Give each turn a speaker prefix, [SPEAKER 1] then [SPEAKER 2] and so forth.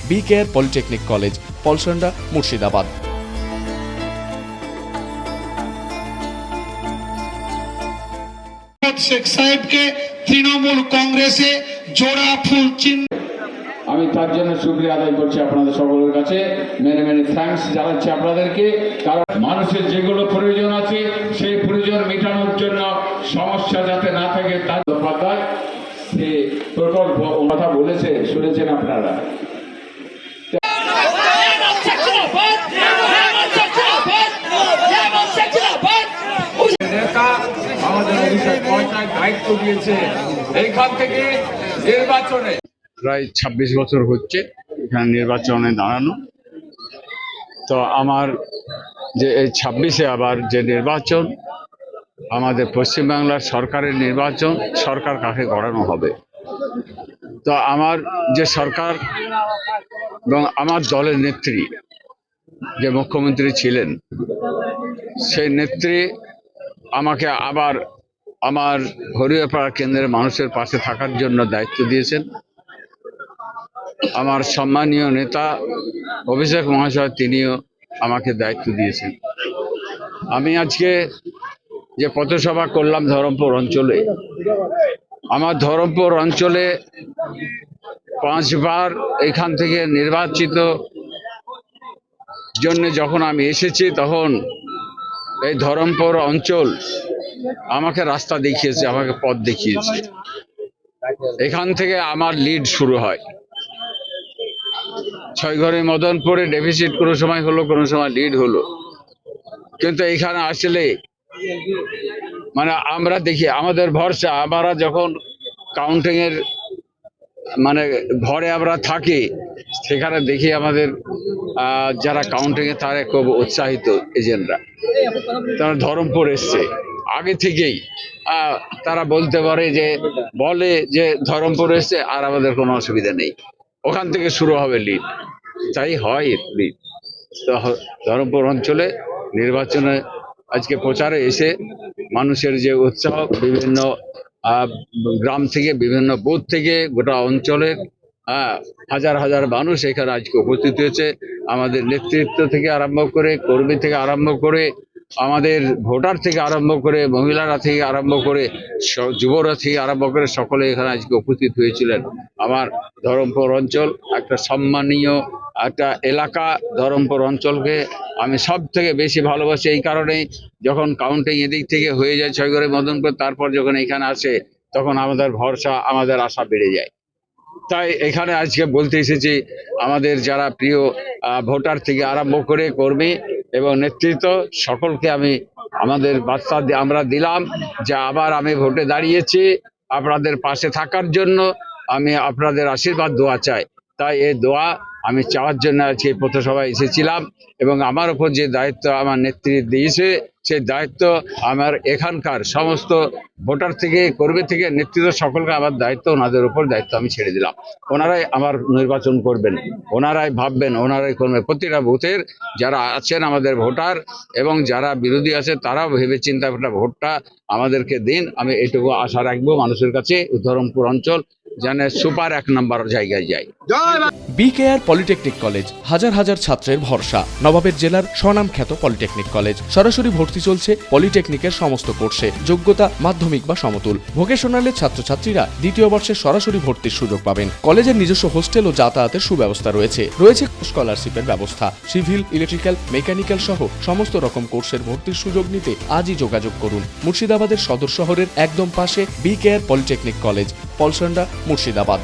[SPEAKER 1] B care polytechnic college, Palsonda, Murshidabad.
[SPEAKER 2] Sheikh সাহেবকে তৃণমূল কংগ্রেসে জোড়া ফুল চিহ্ন
[SPEAKER 3] আমি তার জন্য শুকরিয়া আদায় করছি আপনাদের সকলের কাছে, মেনে মেনে থ্যাঙ্কস জানাচ্ছি আপনাদেরকে। কারণ মানুষের যেগুলো প্রয়োজন আছে সেই প্রয়োজন মেটানোর জন্য সমস্যা যাতে না থাকে তার উপাধ্যায় সে প্রকল্প কথা বলেছে, শুনেছেন আপনারা।
[SPEAKER 4] আমাদের অভিষেক পঞ্চায়েত দায়িত্ব দিয়েছে এইখান থেকে নির্বাচনে
[SPEAKER 3] প্রায় 26 বছর হচ্ছে এখানে নির্বাচনে দাঁড়ানো। তো আমার যে এই 26-এ আবার যে নির্বাচন, আমাদের পশ্চিমবাংলার সরকারের নির্বাচন, সরকার কাকে গড়ানো হবে। তো আমার যে সরকার এবং আমার দলের নেত্রী যে মুখ্যমন্ত্রী ছিলেন, সেই নেত্রী আমাকে আবার আমার হরিয়াপাড়া কেন্দ্রের মানুষের পাশে থাকার জন্য দায়িত্ব দিয়েছেন। আমার সম্মানীয় নেতা অভিষেক মহাশয় তিনিও আমাকে দায়িত্ব দিয়েছেন। আমি আজকে যে পথসভা করলাম ধরমপুর অঞ্চলে, আমার ধরমপুর অঞ্চলে 5 বার এখান থেকে নির্বাচিত জন্য যখন আমি এসেছি, তখন এই ধরমপুর অঞ্চল আমাকে রাস্তা দেখিয়েছে, আমাকে পথ দেখিয়েছে। এখান থেকে আমার লিড শুরু হয়। ছয়ঘরে মদনপুরে ডেফিসিট কোনো সময় হলো, কোনো সময় লিড হলো, কিন্তু এখানে আসলে মানে আমরা দেখি আমাদের ভরসা, আমরা যখন কাউন্টিং এর মানে ঘরে আমরা থাকি, সেখানে দেখি আমাদের যারা কাউন্টিং এ তারা খুব উৎসাহিত এজেন্টরা, তারা ধরমপুর এসছে আগে থেকেই। তারা বলতে পারে যে বলে যে ধরমপুর এসছে আর আমাদের কোনো অসুবিধা নেই, ওখান থেকে শুরু হবে লিড, তাই হয় লিড। তো ধরমপুর অঞ্চলে নির্বাচনে আজকে প্রচারে এসে মানুষের যে উৎসাহ, বিভিন্ন গ্রাম থেকে, বিভিন্ন বুথ থেকে, গোটা অঞ্চলের হাজার হাজার মানুষ এখানে আজকে উপস্থিত হয়েছে। আমাদের নেতৃত্ব থেকে আরম্ভ করে, কর্মী থেকে আরম্ভ করে, আমাদের ভোটার থেকে আরম্ভ করে, মহিলারা থেকে আরম্ভ করে, যুবরা থেকে আরম্ভ করে সকলে এখানে আজকে উপস্থিত হয়েছিলেন। আমার ধরমপুর অঞ্চল একটা সম্মানীয় একটা এলাকা। ধরমপুর অঞ্চলকে আমি সব থেকে বেশি ভালোবাসি এই কারণেই, যখন কাউন্টিং এদিক থেকে হয়ে যায় ছয়ঘরে মদনপুর, তারপর যখন এখানে আসে তখন আমাদের ভরসা, আমাদের আশা বেড়ে যায়। তাই এখানে আজকে বলতে এসেছি, আমাদের যারা প্রিয় ভোটার থেকে আরম্ভ করে কর্মী এবং নেতৃত্ব সকলকে আমি আমাদের বার্তা আমরা দিলাম যে আবার আমি ভোটে দাঁড়িয়েছি আপনাদের পাশে থাকার জন্য। আমি আপনাদের আশীর্বাদ দোয়া চাই, তাই এই দোয়া আমি চাওয়ার জন্য আজকে পথসভায় এসেছিলাম। এবং আমার উপর যে দায়িত্ব আমার নেতৃত্ব দিয়েছে, সেই দায়িত্ব আমার এখানকার সমস্ত ভোটার থেকে, কর্মী থেকে, নেতৃত্ব সকলকে আমার দায়িত্ব, ওনাদের উপর দায়িত্ব আমি ছেড়ে দিলাম। ওনারাই আমার নির্বাচন করবেন, ওনারাই ভাববেন, ওনারাই করবেন। প্রতিটা বুথের যারা আছেন আমাদের ভোটার এবং যারা বিরোধী আছে, তারাও ভেবে চিন্তা ভোটটা আমাদেরকে দিন। আমি এইটুকু আশা রাখবো মানুষের কাছে, ধরমপুর অঞ্চল যেন সুপার 1 নম্বর জায়গায় যায়।
[SPEAKER 1] বি কেয়ার পলিটেকনিক কলেজ, হাজার হাজার ছাত্রের ভরসা। নবাবের জেলার স্বনামখ্যাত পলিটেকনিক কলেজ। সরাসরি ভর্তি চলছে পলিটেকনিকের সমস্ত কোর্সে। যোগ্যতা মাধ্যমিক বা সমতুল। ভোকেশনালের ছাত্রছাত্রীরা 2য় বর্ষে সরাসরি ভর্তির সুযোগ পাবেন। কলেজের নিজস্ব হোস্টেল ও যাতায়াতের সুব্যবস্থা রয়েছে। স্কলারশিপের ব্যবস্থা। সিভিল, ইলেকট্রিক্যাল, মেকানিক্যাল সহ সমস্ত রকম কোর্সের ভর্তির সুযোগ নিতে আজই যোগাযোগ করুন। মুর্শিদাবাদের সদর শহরের একদম পাশে B care polytechnic college, Palsonda, Murshidabad.